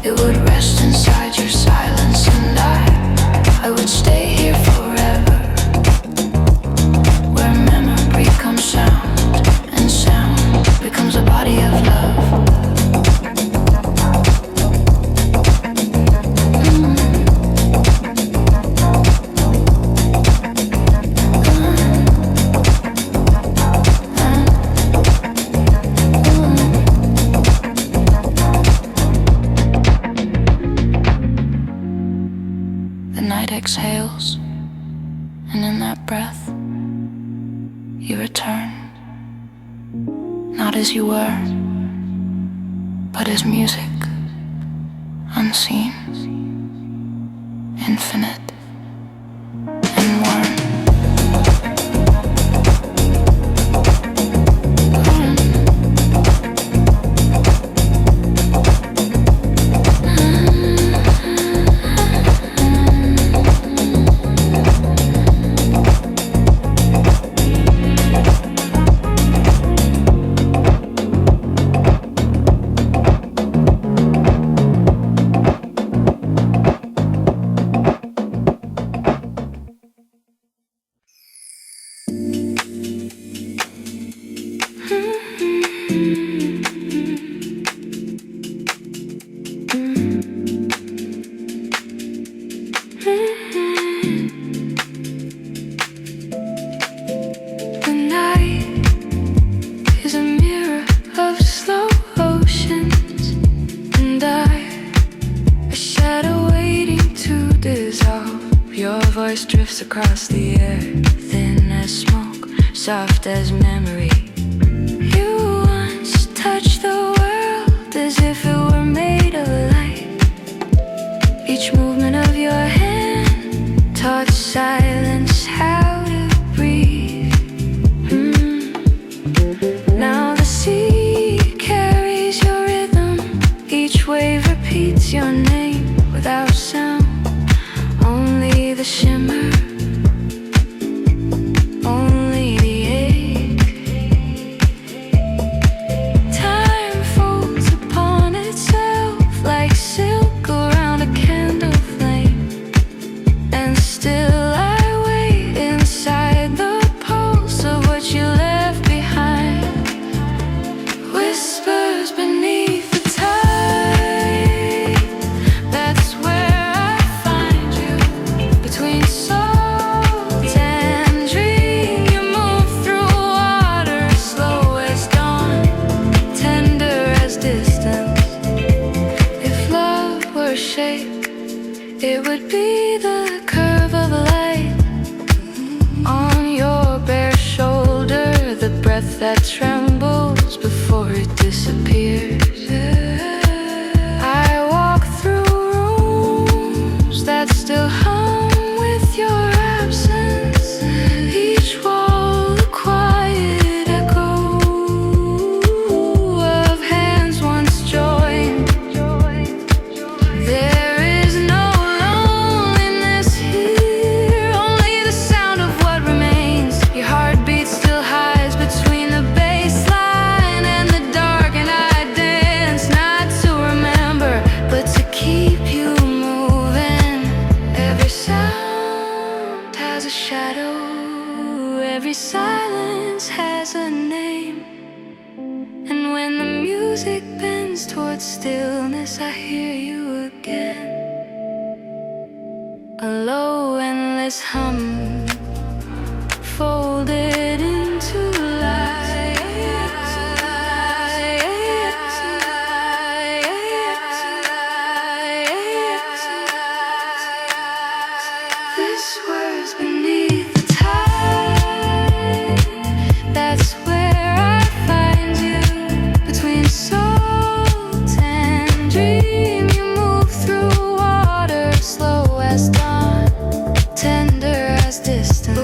it would rest inside your silence. And I would stay here forever, where memory becomes sound, and sound becomes a body of love. The night exhales, and in that breath, you return, not as you were, but as music, unseen, infinite, and warm. The night is a mirror of slow oceans, and a shadow waiting to dissolve. Your voice drifts across the air, thin as smoke, soft as memory. You once touched the world as if it were made of light. Each movement of your hand taught silence how to breathe. Now the sea carries your rhythm, each wave repeats your name without sound. Only the shimmer, only the ache. Time folds upon itself like silk around a candle flame, and still I wait inside the pulse of what you left behind. Whispers beneath the tide, that's where I find you. Between salt and dream, you move through water, slow as dawn, tender as distance. If love were shape, it would be the curve of light on your bare shoulder, the breath that trembles before it disappears. I walk through rooms that still hum with your absence, each wall a quiet echo of hands once joined. There is no loneliness here, only the sound of what remains. Your heartbeat still hides between the baseline and the dark, and I dance not to remember, but to keep you moving. Every sound has a shadow, every silence has a name, and when the music bends towards stillness, stillness I hear you again. A low endless hum folded into light. This whirs beneath the tide. That's where I find you, between salt and dream. You move through water, slow as dawn, tender as distance.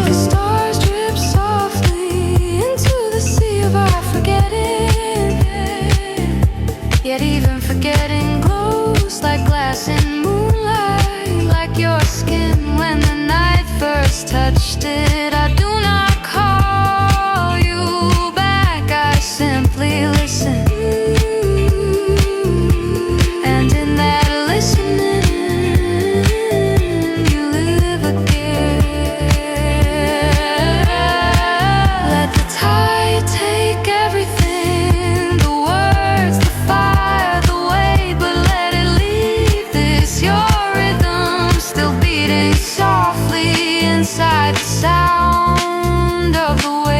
The stars drip softly into the sea of our forgetting. Yet even forgetting glows like glass in moonlight, like your skin when the night first touched it. I do not call you back, I simply listen. And in that listening, you live again. Let the tide take everything, the words, the fire, the weight, but let it leave this, your rhythm still beating softly inside the sound of the waves.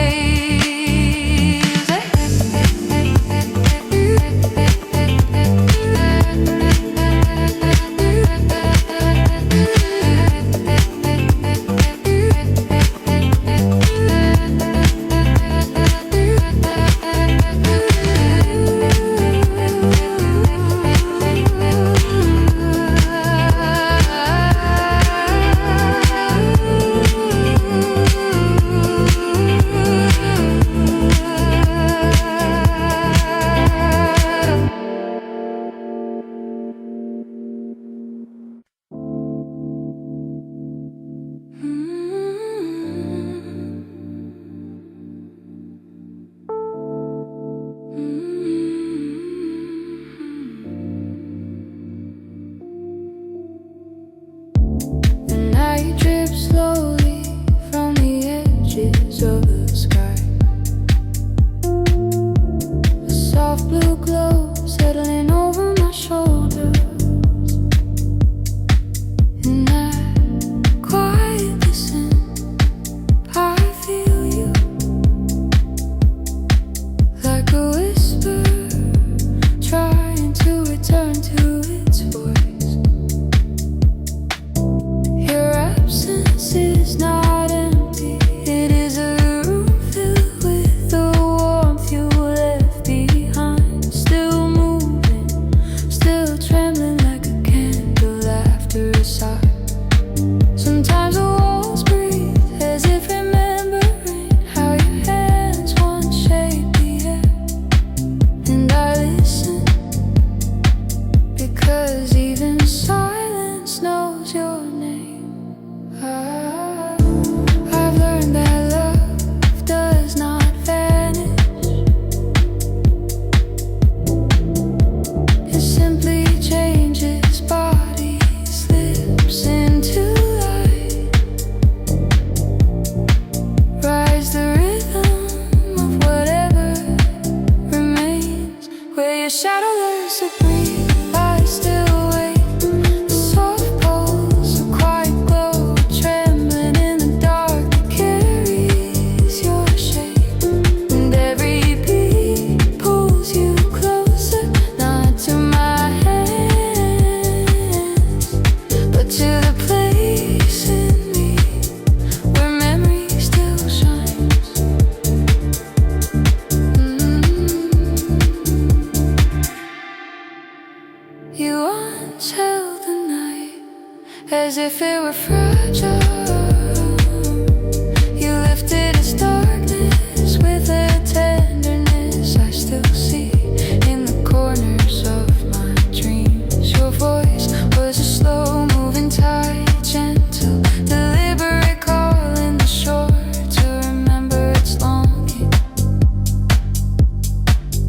The night drips slowly from the edges of the sky. A soft blue glow settling over my shoulders. In that quiet listen, I feel you like a whisper trying to return to its voice. Your absence is not empty, it is a room filled with the warmth you left behind. Still moving, still trembling like a candle after a sigh. Sometimes the walls breathe as if remembering how your hands once shaped the air. And I listen because even silence knows your name. I've learned that love does not vanish. It simply changes body, slips into light. Rise the rhythm of whatever remains. Where your shadow learns to breathe, I still wait. The soft pulse, a quiet glow, trembling in the dark that carries your shape. And every beat pulls you closer, not to my hands, but to the place in me where memory still shines. You once held the night as if it were fragile. You lifted its darkness with a tenderness I still see in the corners of my dreams. Your voice was a slow-moving tide, gentle, deliberate, calling the shore to remember its longing.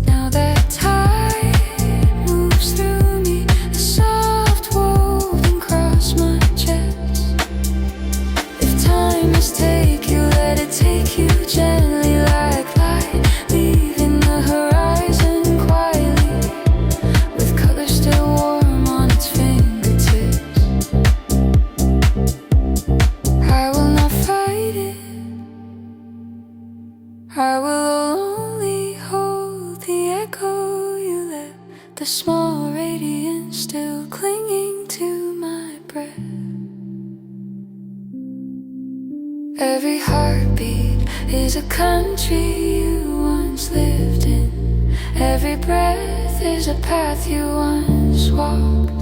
Now that tide moves through me, a soft woven across my chest. Every heartbeat is a country you once lived in. Every breath is a path you once walked.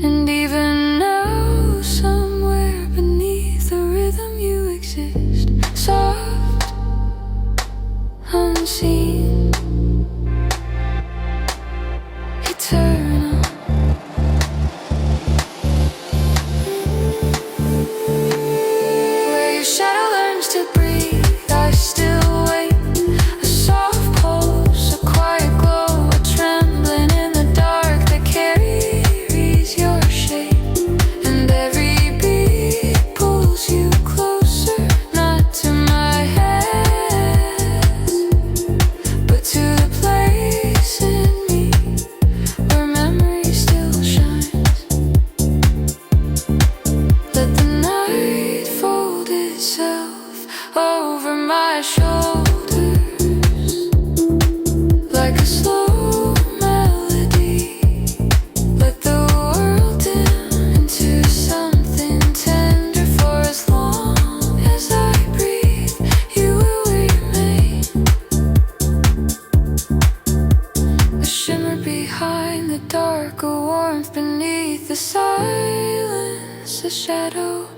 And even now, somewhere beneath the rhythm you exist, soft, unseen, eternal. Where your shadow learns to breathe, I still wait. A soft pulse, a quiet glow, a trembling in the dark that carries your shape. And every beat pulls you closer, not to my head, but to the place in me where memory still shines. Let the night fold itself over my shoulders like a slow melody. Let the world dim into something tender. For as long as I breathe, you will remain. A shimmer behind the dark, a warmth beneath the silence, a shadow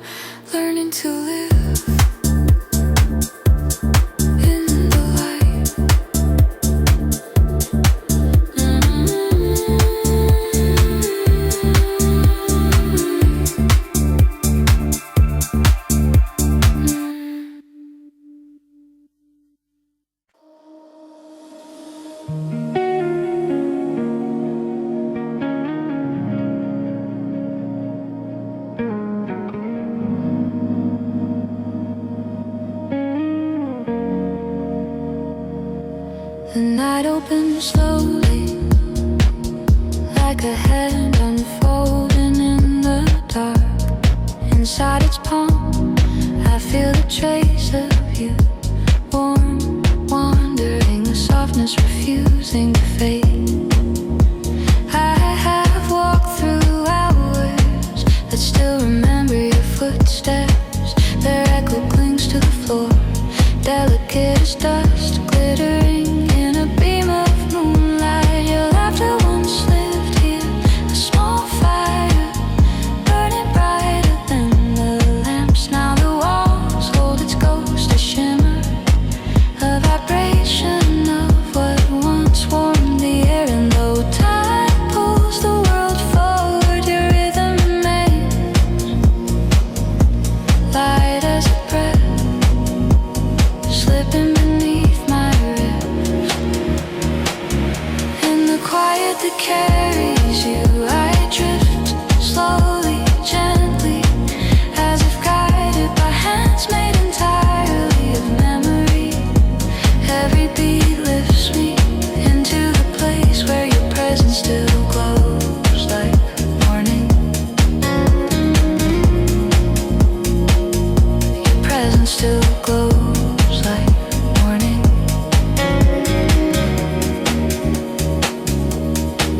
learning to live in the light. The night opens slowly, like a hand unfolding in the dark. Inside its palm, I feel the trace of you, warm, wandering, the softness refusing to fade. I have walked through hours that still remember your footsteps. Their echo clings to the floor, delicate as dust, glittering in a beam of moonlight. Your laughter once lived here, a small fire burning brighter than the lamps. Now the walls hold its ghost, a shimmer, a vibration of what once warmed the air. And though time pulls the world forward, your rhythm remains light as a breath, slipping beneath my ribs. In the quiet that carries you, I drift slowly, gently, as if guided by hands made entirely of memory. Every beat lifts me into the place where your presence still glows like morning. Your presence still glows like morning.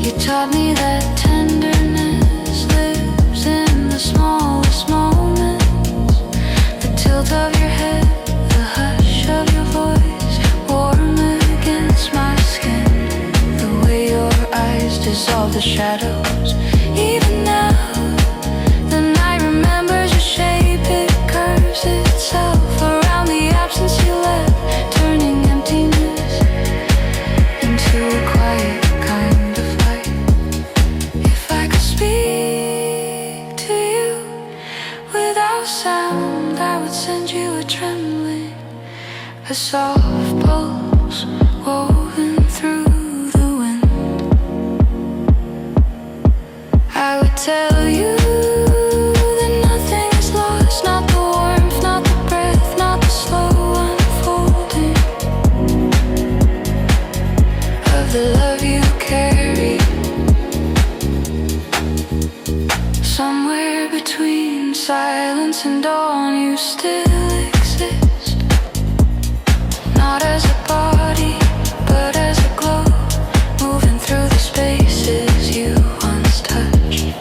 You taught me that tenderness lives in the smallest moments. The tilt of your head, the hush of your voice, warm against my skin. The way your eyes dissolve the shadows. Even now, the night remembers your shape. It curves itself around the absence you left, turning emptiness into a quiet kind of light. If I could speak to you without sound, I would send you a trembling, a soft pulse woven through the wind. I would tell you that nothing is lost, not the warmth, not the breath, not the slow unfolding of the love you carry. Somewhere between silence and dawn, you still exist, not as a body, but as a glow, moving through the spaces you once touched.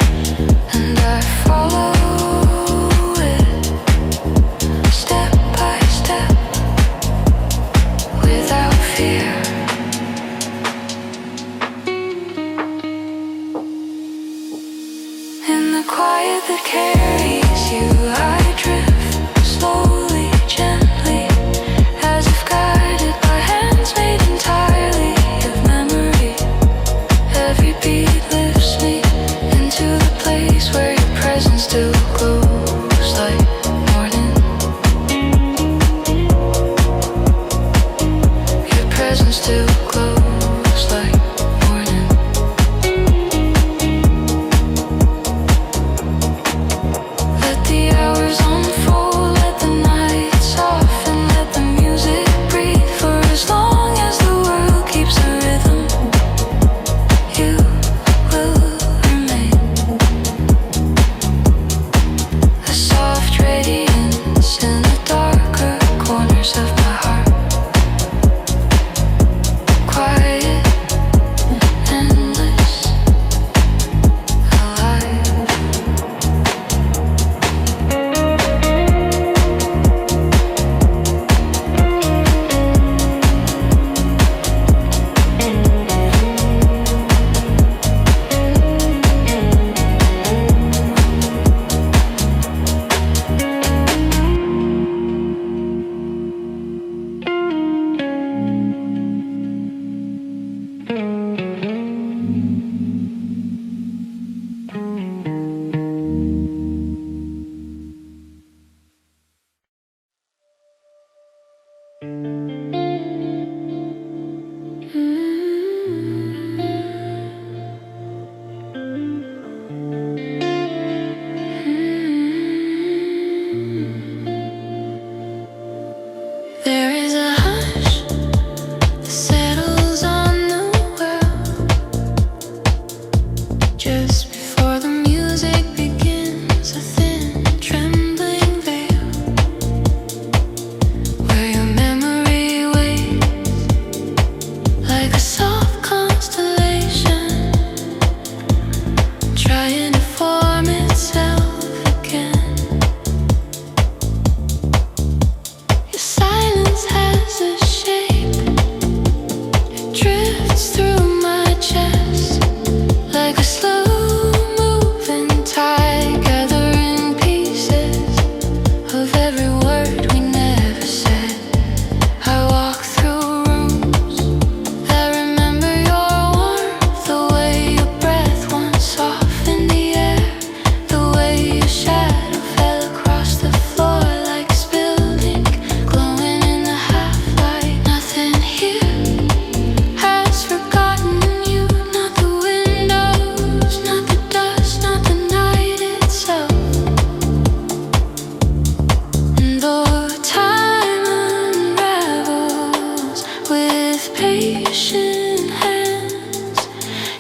And I follow it quiet that carries you. I drift slowly, gently, as if guided by hands made entirely of memory. Every beat lifts me into the place where your presence still glows like morning. Your presence still glows like morning. Let the hours unfold, let the night soften, let the music breathe. For as long as the world keeps a rhythm, you will remain. A soft radiance in the darker corners of my heart. Quiet, endless, alive. There is a hush that settles on the world just before the music begins. A thin, trembling veil where your memory waits like a soft constellation, trying to form itself again. Your silence has a shape, it drifts through my chest like a slow-moving tide, gathering pieces of every word we never said. I walk through rooms that remember your warmth, the way your breath once softened the air, the way your shadow fell across the floor like spilled ink, glowing in the half-light. Nothing here has forgotten you, not the windows, not the dust, not the night itself. And though time unravels with patient hands,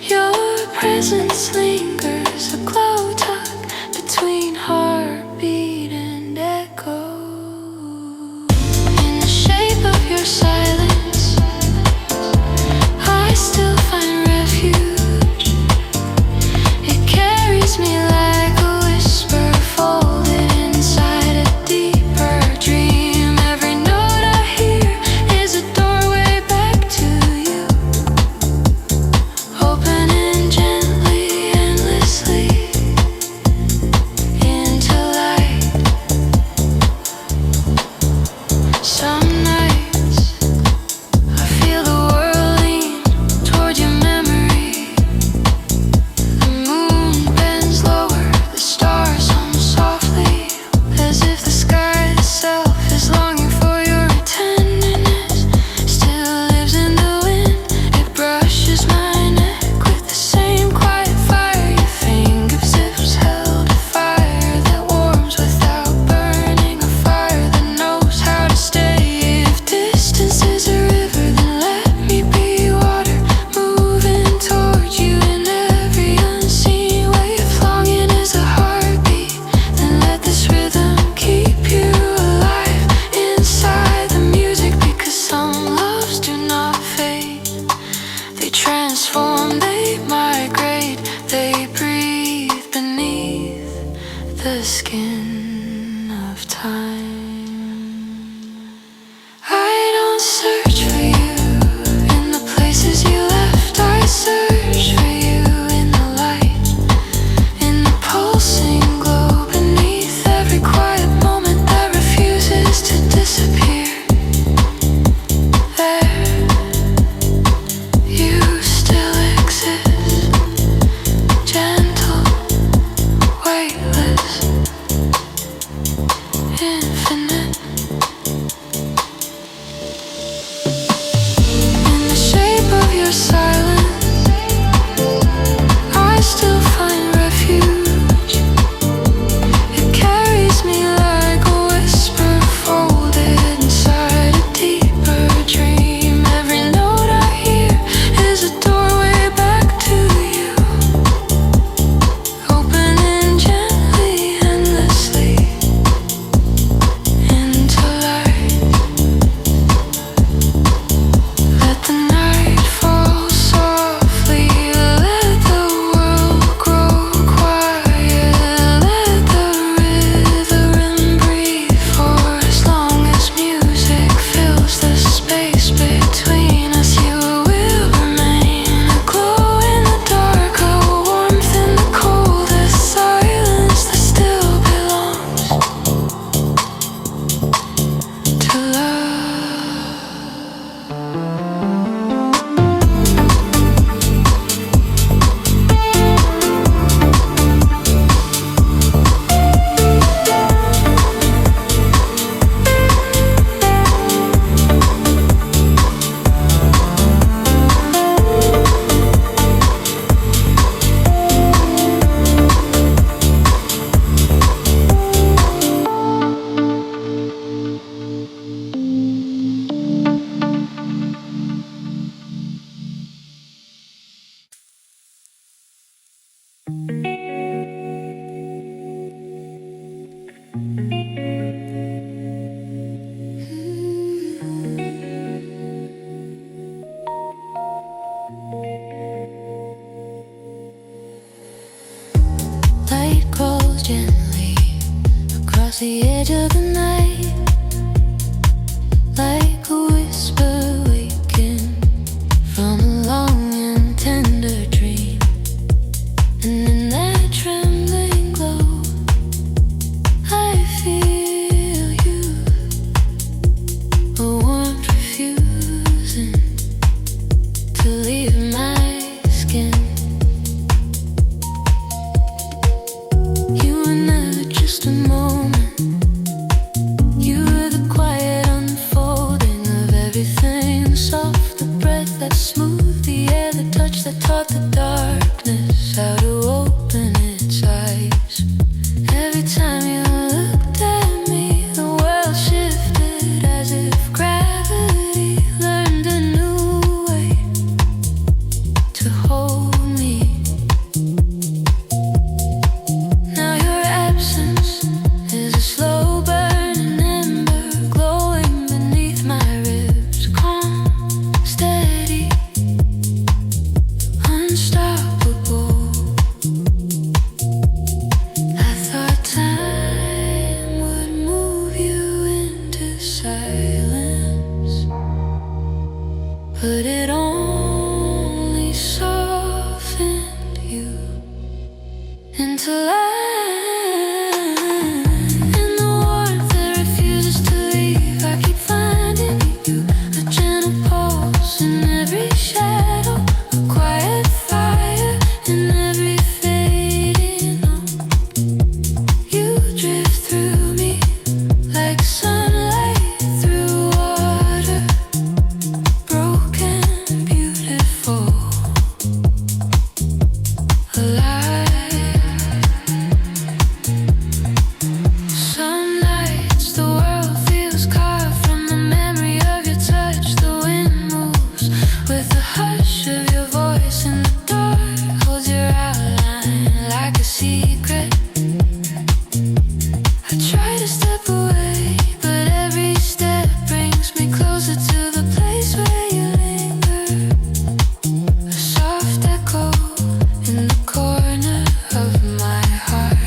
your presence lingers, a glow tuck between heartbeat and echo. In the shape of your silence, I still find refuge. It carries me like a whisper folded inside a deeper dream. Every note I hear is a doorway back to you, opening gently, endlessly into light. Some nights I feel the world lean toward your memory. The moon bends lower, the stars hum softly, as if the sky itself is longing for your tenderness. Still lives in the wind, it brushes my neck with the same quiet fire. Your fingertips held a fire that warms without burning, a fire that knows how to stay. If distance is a river, then let me be water, moving toward you in every unseen way. If longing is a heartbeat, then let this rhythm keep you alive inside the music, because some loves do not fade. They transform, they migrate, they breathe beneath the skin of time. I don't search for you in the places you left. I search for you in the light, in the pulsing gently across the edge of the night, like a whisper waking from a long and tender dream. And in that trembling glow, I feel you, a warmth refusing to leave my skin. You were never just a moment. You were the quiet unfolding of everything, the soft, the breath that smoothed the air, the touch that taught the darkness how to open its eyes. Every time you looked at me, the world shifted as if gravity learned a new way to hold me. Now your absence is a slow burning ember glowing beneath my ribs, calm, steady, unstoppable. I thought time would move you into silence, but it only softened you into light. In the warmth that refuses to leave, I keep finding you, a gentle pulse in every shadow, a quiet fire in every fading hope. You drift through me like sunlight through water, broken, beautiful, alive. Some nights the world feels carved from the memory of your touch. The wind moves with the hush of your voice, and the dark holds your outline like a secret. I try to step away, but every step brings me closer to the place where you linger, a soft echo in the corner of my heart.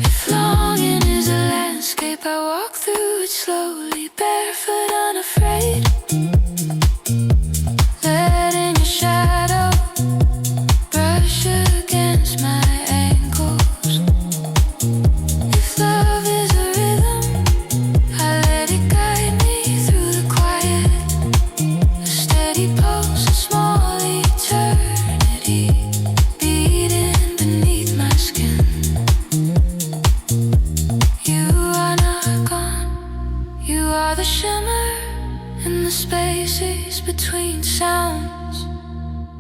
If longing is a landscape, I walk through it slowly, barefoot, unafraid, letting your shadow brush against my ankles. If love is a rhythm, I let it guide me through the quiet, a steady pulse, a small eternity beating beneath my skin. You are not gone, you are the shimmer in the spaces between sounds,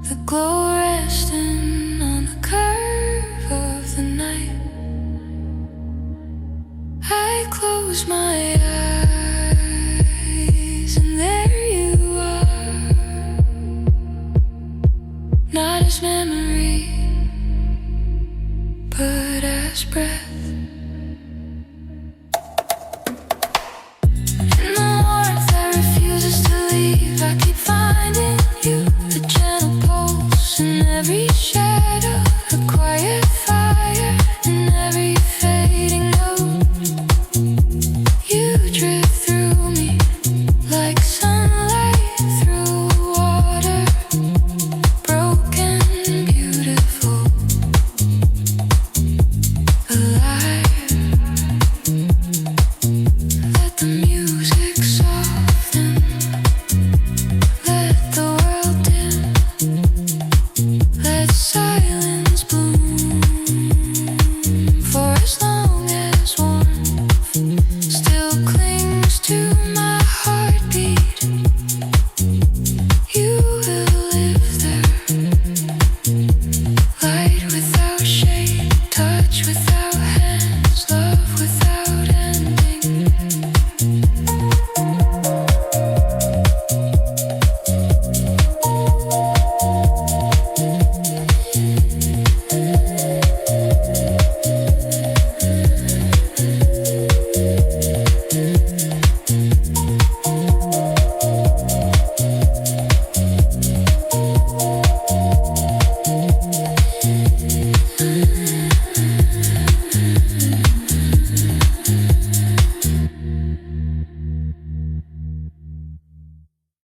the glow resting on the curve of the night. I close my eyes and there you are, not as memory, but as breath. In the warmth that refuses to leave, I keep finding you, a gentle pulse in every shadow, a quiet fire